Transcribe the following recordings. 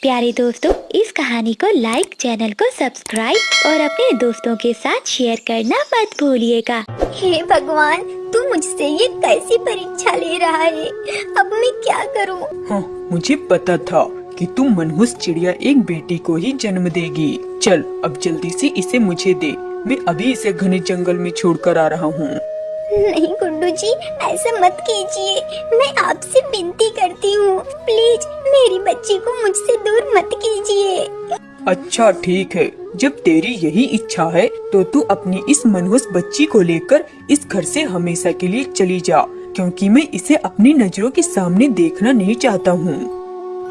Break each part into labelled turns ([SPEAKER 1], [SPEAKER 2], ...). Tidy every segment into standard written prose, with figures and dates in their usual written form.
[SPEAKER 1] प्यारे दोस्तों, इस कहानी को लाइक, चैनल को सब्सक्राइब और अपने दोस्तों के साथ शेयर करना मत भूलिएगा।
[SPEAKER 2] हे भगवान, तू मुझसे ये कैसी परीक्षा ले रहा है? अब मैं क्या करूं?
[SPEAKER 3] हाँ, मुझे पता था कि तुम मनहूस चिड़िया एक बेटी को ही जन्म देगी। चल अब जल्दी से इसे मुझे दे, मैं अभी इसे घने जंगल में छोड़कर आ रहा हूँ।
[SPEAKER 2] नहीं गुड्डू जी, ऐसा मत कीजिए। मैं आपसे विनती करती हूँ, प्लीज मेरी बच्ची को मुझसे दूर मत कीजिए।
[SPEAKER 3] अच्छा ठीक है, जब तेरी यही इच्छा है तो तू अपनी इस मनहूस बच्ची को लेकर इस घर से हमेशा के लिए चली जा, क्योंकि मैं इसे अपनी नजरों के सामने देखना नहीं चाहता हूँ।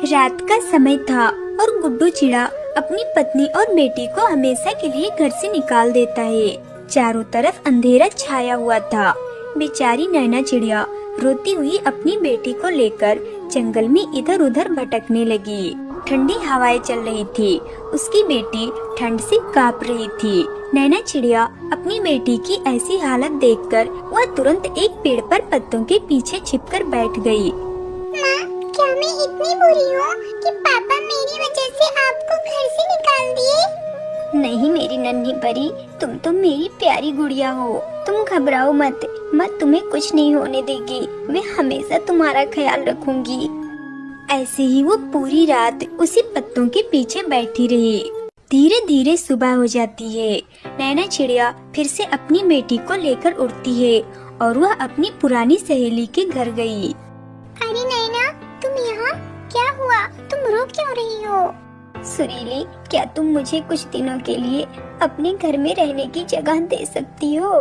[SPEAKER 2] रात का समय था और गुड्डू चिड़ा अपनी पत्नी और बेटी को हमेशा के लिए घर से निकाल देता है। चारों तरफ अंधेरा छाया हुआ था। बेचारी नैना चिड़िया रोती हुई अपनी बेटी को लेकर जंगल में इधर उधर भटकने लगी। ठंडी हवाएं चल रही थी, उसकी बेटी ठंड से कांप रही थी। नैना चिड़िया अपनी बेटी की ऐसी हालत देखकर वह तुरंत एक पेड़ पर पत्तों के पीछे छिपकर बैठ गई।
[SPEAKER 4] माँ, क्या मैं इतनी बुरी हूँ कि पापा मेरी वजह से आपको घर से निकाल दिए?
[SPEAKER 2] नहीं मेरी नन्ही परी, तुम तो मेरी प्यारी गुड़िया हो। तुम घबराओ मत, मैं तुम्हें कुछ नहीं होने देगी। मैं हमेशा तुम्हारा ख्याल रखूंगी। ऐसे ही वो पूरी रात उसी पत्तों के पीछे बैठी रही। धीरे धीरे सुबह हो जाती है। नैना चिड़िया फिर से अपनी बेटी को लेकर उड़ती है और वह अपनी पुरानी सहेली के घर गई।
[SPEAKER 4] अरे नैना, तुम यहाँ? क्या हुआ? तुम रो क्यों रही हो?
[SPEAKER 2] सुरीली, क्या तुम मुझे कुछ दिनों के लिए अपने घर में रहने की जगह दे सकती हो?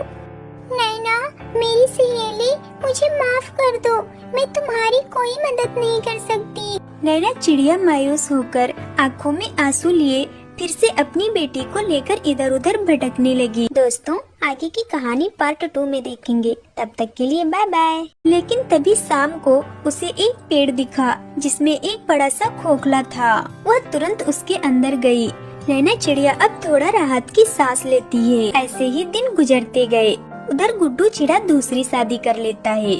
[SPEAKER 4] नैना, मेरी सहेली, मुझे माफ कर दो। मैं तुम्हारी कोई मदद नहीं कर सकती।
[SPEAKER 2] नैना चिड़िया मायूस होकर आंखों में आंसू लिए फिर से अपनी बेटी को लेकर इधर उधर भटकने लगी। दोस्तों, आगे की कहानी पार्ट 2 में देखेंगे। तब तक के लिए बाय बाय। लेकिन तभी शाम को उसे एक पेड़ दिखा जिसमें एक बड़ा सा खोखला था। वह तुरंत उसके अंदर गई। नैना चिड़िया अब थोड़ा राहत की सांस लेती है। ऐसे ही दिन गुजरते गए। उधर गुड्डू चिड़ा दूसरी शादी कर लेता है।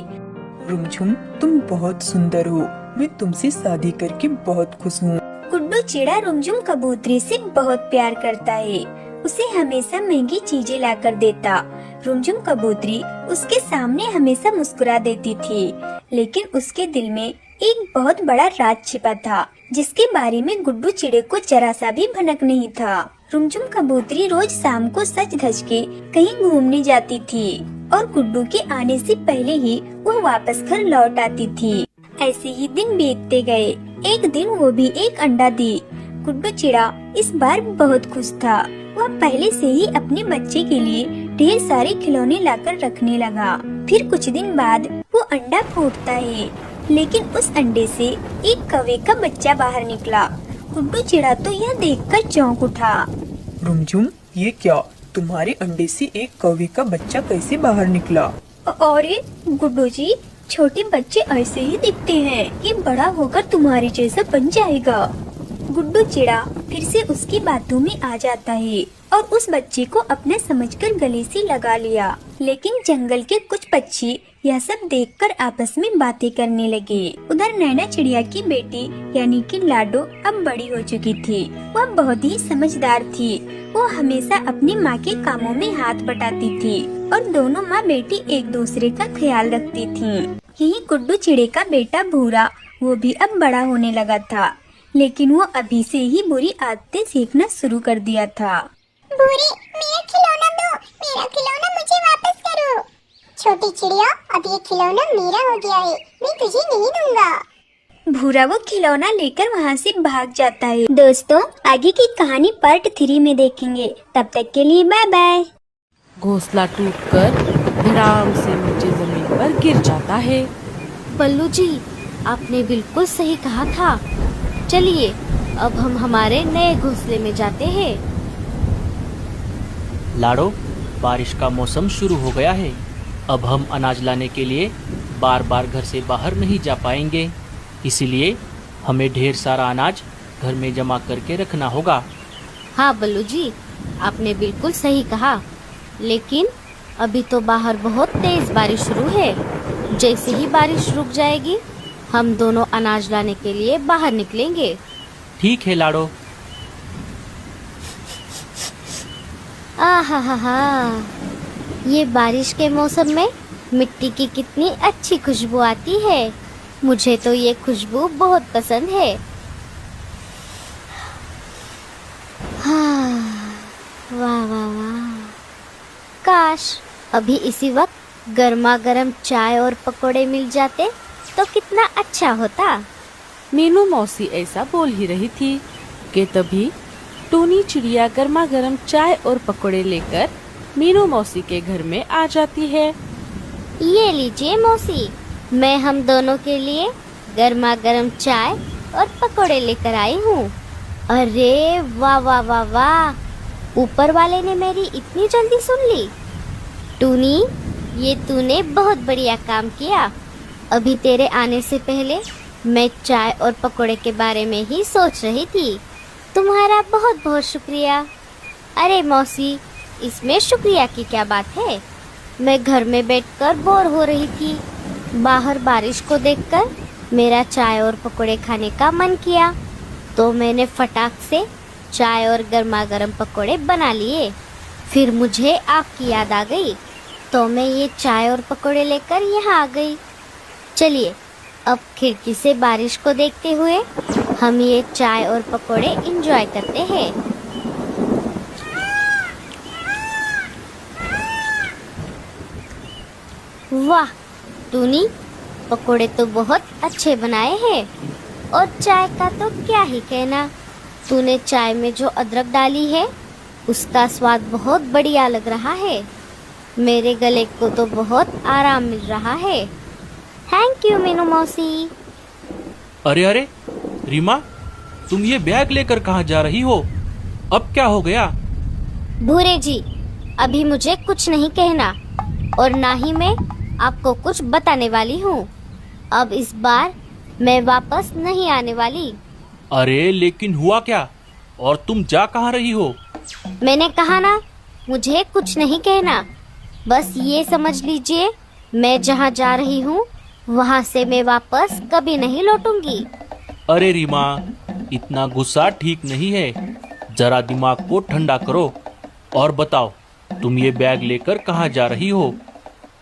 [SPEAKER 3] रुमझुम, तुम बहुत सुंदर हो, मैं तुमसे शादी करके बहुत खुश हूँ।
[SPEAKER 2] गुड्डू चिड़ा रुमझुम कबूतरी से बहुत प्यार करता है। उसे हमेशा महंगी चीजें लाकर देता। रुमझुम कबूतरी उसके सामने हमेशा मुस्कुरा देती थी, लेकिन उसके दिल में एक बहुत बड़ा राज छिपा था, जिसके बारे में गुड्डू चिड़े को जरा सा भी भनक नहीं था। रुमझुम कबूतरी रोज शाम को सज धज के कहीं घूमने जाती थी और गुड्डू के आने से पहले ही वह वापस घर लौट आती थी। ऐसे ही दिन बीतते गए। एक दिन वो भी एक अंडा दी। गुड्डू चिड़ा इस बार बहुत खुश था। वह पहले से ही अपने बच्चे के लिए ढेर सारे खिलौने लाकर रखने लगा। फिर कुछ दिन बाद वो अंडा फूटता है, लेकिन उस अंडे से एक कौवे का बच्चा बाहर निकला। गुड्डू चिड़ा तो यह देखकर चौंक उठा।
[SPEAKER 3] रुमझुम, ये क्या? तुम्हारे अंडे से एक कौवे का बच्चा कैसे बाहर निकला?
[SPEAKER 2] अरे गुड्डू जी, छोटे बच्चे ऐसे ही दिखते हैं। ये बड़ा होकर तुम्हारे जैसा बन जाएगा। गुड्डू चिड़ा फिर से उसकी बातों में आ जाता है और उस बच्चे को अपना समझकर गले से लगा लिया। लेकिन जंगल के कुछ पक्षी यह सब देखकर आपस में बातें करने लगे। उधर नैना चिड़िया की बेटी यानी कि लाडो अब बड़ी हो चुकी थी। वह बहुत ही समझदार थी। वो हमेशा अपनी माँ के कामों में हाथ बटाती थी और दोनों माँ बेटी एक दूसरे का ख्याल रखती थी। यही गुड्डू चिड़े का बेटा भूरा, वो भी अब बड़ा होने लगा था, लेकिन वो अभी से ही बुरी आदतें सीखना शुरू कर दिया था।
[SPEAKER 4] भूरी, मेरा खिलौना दो। मेरा खिलौना मुझे वापस करो। छोटी चिड़िया, अब ये खिलौना मेरा हो गया है, मैं तुझे नहीं दूंगा।
[SPEAKER 2] भूरा वो खिलौना लेकर वहाँ से भाग जाता है। दोस्तों, आगे की कहानी पार्ट 3 में देखेंगे। तब तक के लिए बाय बाय।
[SPEAKER 5] घोंसला टूटकर धड़ाम से नीचे जमीन पर गिर जाता है।
[SPEAKER 6] बल्लू जी, आपने बिल्कुल सही कहा था। चलिए अब हम हमारे नए घोंसले में जाते हैं।
[SPEAKER 7] लाडो, बारिश का मौसम शुरू हो गया है। अब हम अनाज लाने के लिए बार बार घर से बाहर नहीं जा पाएंगे, इसीलिए हमें ढेर सारा अनाज घर में जमा करके रखना होगा।
[SPEAKER 6] हाँ बल्लू जी, आपने बिल्कुल सही कहा, लेकिन अभी तो बाहर बहुत तेज बारिश शुरू है। जैसे ही बारिश रुक जाएगी, हम दोनों अनाज लाने के लिए बाहर निकलेंगे।
[SPEAKER 7] ठीक है लाडो।
[SPEAKER 6] आहा, ये बारिश के मौसम में मिट्टी की कितनी अच्छी खुशबू आती है। मुझे तो ये खुशबू बहुत पसंद है। हाँ, वाह वाह वाह। काश अभी इसी वक्त गर्मा गर्म चाय और पकोड़े मिल जाते तो कितना अच्छा होता।
[SPEAKER 5] मीनू मौसी ऐसा बोल ही रही थी कि तभी टूनी चिड़िया गर्मा गर्म चाय और पकोड़े लेकर मीनू मौसी के घर में आ जाती है।
[SPEAKER 6] ये लीजिए मौसी, मैं हम दोनों के लिए गर्मा गर्म चाय और पकोड़े लेकर आई हूँ। अरे वाह वाह वाह वाह, ऊपर वाले ने मेरी इतनी जल्दी सुन ली। टूनी, ये तूने बहुत बढ़िया काम किया। अभी तेरे आने से पहले मैं चाय और पकोड़े के बारे में ही सोच रही थी। तुम्हारा बहुत बहुत शुक्रिया। अरे मौसी, इसमें शुक्रिया की क्या बात है। मैं घर में बैठकर बोर हो रही थी। बाहर बारिश को देखकर मेरा चाय और पकोड़े खाने का मन किया, तो मैंने फटाक से चाय और गर्मा गर्म पकोड़े बना लिए। फिर मुझे आपकी याद आ गई, तो मैं ये चाय और पकोड़े लेकर यहाँ आ गई। चलिए, अब खिड़की से बारिश को देखते हुए हम ये चाय और पकोड़े एंजॉय करते हैं। वाह टूनी, पकोड़े तो बहुत अच्छे बनाए हैं, और चाय का तो क्या ही कहना। तूने चाय में जो अदरक डाली है उसका स्वाद बहुत बढ़िया लग रहा है। मेरे गले को तो बहुत आराम मिल रहा है। थैंक यू मीनू मौसी।
[SPEAKER 7] अरे अरे रीमा, तुम ये बैग लेकर कहाँ जा रही हो? अब क्या हो गया?
[SPEAKER 6] भूरे जी, अभी मुझे कुछ नहीं कहना, और ना ही मैं आपको कुछ बताने वाली हूँ। अब इस बार मैं वापस नहीं आने वाली।
[SPEAKER 7] अरे लेकिन हुआ क्या? और तुम जा कहाँ रही हो?
[SPEAKER 6] मैंने कहा ना, मुझे कुछ नहीं कहना। बस ये समझ लीजिए, मैं जहाँ जा रही हूँ वहाँ से मैं वापस कभी नहीं लौटूंगी।
[SPEAKER 7] अरे रीमा, इतना गुस्सा ठीक नहीं है। जरा दिमाग को ठंडा करो और बताओ, तुम ये बैग लेकर कहाँ जा रही हो?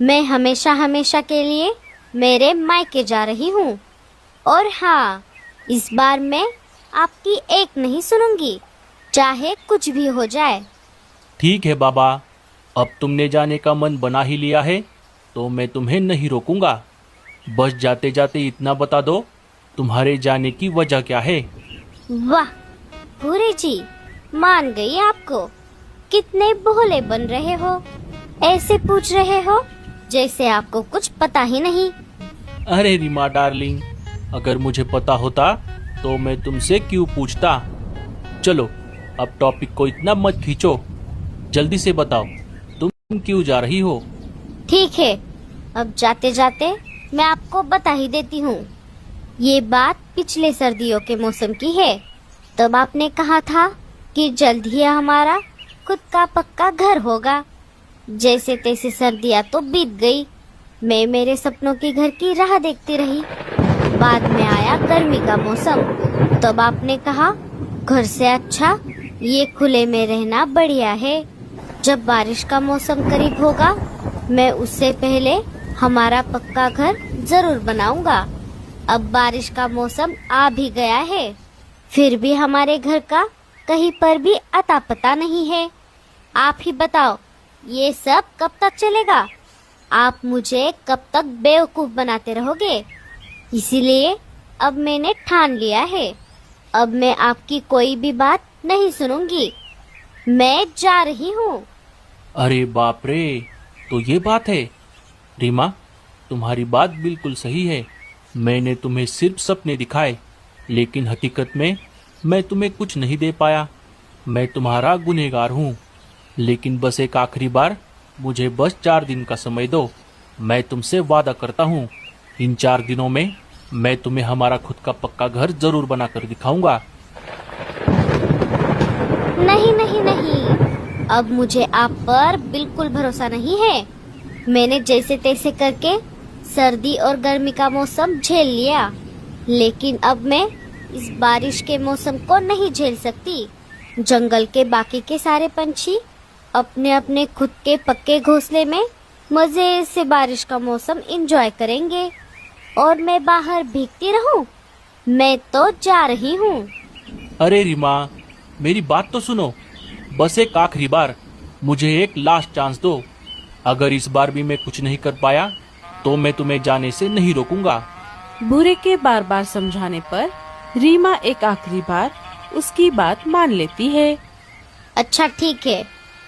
[SPEAKER 6] मैं हमेशा हमेशा के लिए मेरे मायके जा रही हूँ। और हाँ, इस बार मैं आपकी एक नहीं सुनूंगी, चाहे कुछ भी हो जाए।
[SPEAKER 7] ठीक है बाबा, अब तुमने जाने का मन बना ही लिया है तो मैं तुम्हें नहीं रोकूंगा। बस जाते जाते इतना बता दो, तुम्हारे जाने की वजह क्या है?
[SPEAKER 6] वाह भूरे जी, मान गई आपको। कितने भोले बन रहे हो, ऐसे पूछ रहे हो जैसे आपको कुछ पता ही नहीं।
[SPEAKER 7] अरे रीमा डार्लिंग, अगर मुझे पता होता तो मैं तुमसे क्यों पूछता। चलो अब टॉपिक को इतना मत खींचो, जल्दी से बताओ तुम क्यों जा रही हो?
[SPEAKER 6] ठीक है, अब जाते जाते मैं आपको बता ही देती हूँ। ये बात पिछले सर्दियों के मौसम की है। तब आपने कहा था कि जल्द ही हमारा खुद का पक्का घर होगा। जैसे तैसे सर्दियाँ तो बीत गई। मैं मेरे सपनों के घर की राह देखती रही। बाद में आया गर्मी का मौसम। तब आपने कहा, घर से अच्छा ये खुले में रहना बढ़िया है। जब बारिश का मौसम करीब होगा, मैं उससे पहले हमारा पक्का घर जरूर बनाऊंगा। अब बारिश का मौसम आ भी गया है, फिर भी हमारे घर का कहीं पर भी अता पता नहीं है। आप ही बताओ, ये सब कब तक चलेगा? आप मुझे कब तक बेवकूफ बनाते रहोगे? इसीलिए अब मैंने ठान लिया है, अब मैं आपकी कोई भी बात नहीं सुनूंगी। मैं जा रही हूँ।
[SPEAKER 7] अरे बाप रे, तो ये बात है। रीमा, तुम्हारी बात बिल्कुल सही है। मैंने तुम्हें सिर्फ सपने दिखाए, लेकिन हकीकत में मैं तुम्हें कुछ नहीं दे पाया। मैं तुम्हारा गुनहगार हूँ, लेकिन बस एक आखिरी बार मुझे बस 4 दिन का समय दो। मैं तुमसे वादा करता हूँ, इन 4 दिनों में मैं तुम्हें हमारा खुद का पक्का घर जरूर बनाकर दिखाऊंगा।
[SPEAKER 6] नहीं नहीं नहीं, अब मुझे आप पर बिल्कुल भरोसा नहीं है। मैंने जैसे तैसे करके सर्दी और गर्मी का मौसम झेल लिया, लेकिन अब मैं इस बारिश के मौसम को नहीं झेल सकती। जंगल के बाकी के सारे पंछी अपने अपने खुद के पक्के घोंसले में मजे से बारिश का मौसम एंजॉय करेंगे और मैं बाहर भीगती रहूं। मैं तो जा रही हूँ।
[SPEAKER 7] अरे रीमा, मेरी बात तो सुनो। बस एक आखिरी बार मुझे एक लास्ट चांस दो। अगर इस बार भी मैं कुछ नहीं कर पाया तो मैं तुम्हें जाने से नहीं रोकूंगा।
[SPEAKER 5] भूरे के बार बार समझाने पर रीमा एक आखिरी बार उसकी बात मान लेती है।
[SPEAKER 6] अच्छा ठीक है,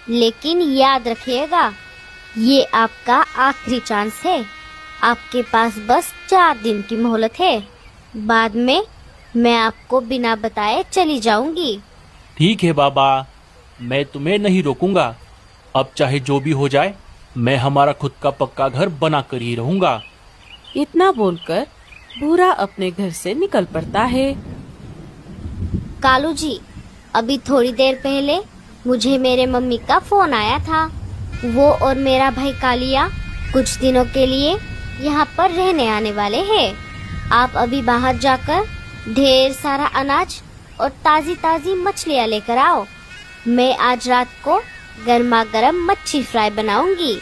[SPEAKER 6] लेकिन याद रखिएगा ये आपका आखिरी चांस है। आपके पास बस 4 दिन की मोहलत है। बाद में मैं आपको बिना बताए चली जाऊंगी।
[SPEAKER 7] ठीक है बाबा, मैं तुम्हें नहीं रोकूंगा। अब चाहे जो भी हो जाए, मैं हमारा खुद का पक्का घर बना कर ही रहूंगा।
[SPEAKER 5] इतना बोलकर भूरा अपने घर से निकल पड़ता है।
[SPEAKER 6] कालू जी, अभी थोड़ी देर पहले मुझे मेरे मम्मी का फोन आया था। वो और मेरा भाई कालिया कुछ दिनों के लिए यहाँ पर रहने आने वाले हैं। आप अभी बाहर जाकर ढेर सारा अनाज और ताजी ताजी मछलियाँ लेकर आओ। मैं आज रात को गर्मा गर्म मच्छी फ्राई बनाऊंगी।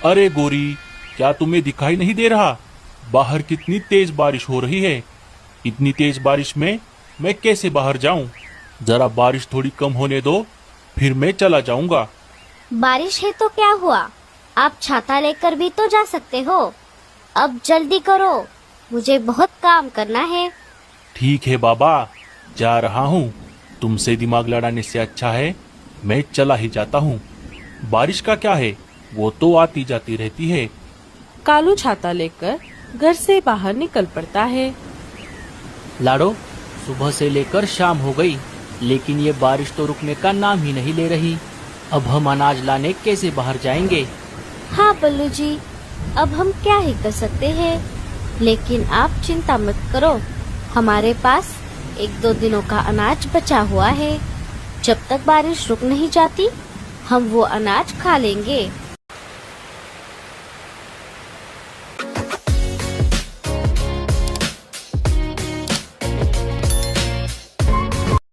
[SPEAKER 7] अरे गोरी, क्या तुम्हें दिखाई नहीं दे रहा बाहर कितनी तेज बारिश हो रही है? इतनी तेज बारिश में मैं कैसे बाहर जाऊं? जरा बारिश थोड़ी कम होने दो, फिर मैं चला जाऊंगा।
[SPEAKER 6] बारिश है तो क्या हुआ, आप छाता लेकर भी तो जा सकते हो। अब जल्दी करो, मुझे बहुत काम करना है।
[SPEAKER 7] ठीक है बाबा, जा रहा हूँ। तुमसे दिमाग लड़ाने से अच्छा है मैं चला ही जाता हूँ। बारिश का क्या है, वो तो आती जाती रहती है।
[SPEAKER 5] कालू छाता लेकर घर से बाहर निकल पड़ता है।
[SPEAKER 7] लाडो, सुबह से लेकर शाम हो गई, लेकिन ये बारिश तो रुकने का नाम ही नहीं ले रही। अब हम अनाज लाने कैसे बाहर जाएंगे?
[SPEAKER 6] हाँ बल्लू जी, अब हम क्या ही कर सकते हैं। लेकिन आप चिंता मत करो, हमारे पास 1-2 दिनों का अनाज बचा हुआ है। जब तक बारिश रुक नहीं जाती हम वो अनाज खा लेंगे।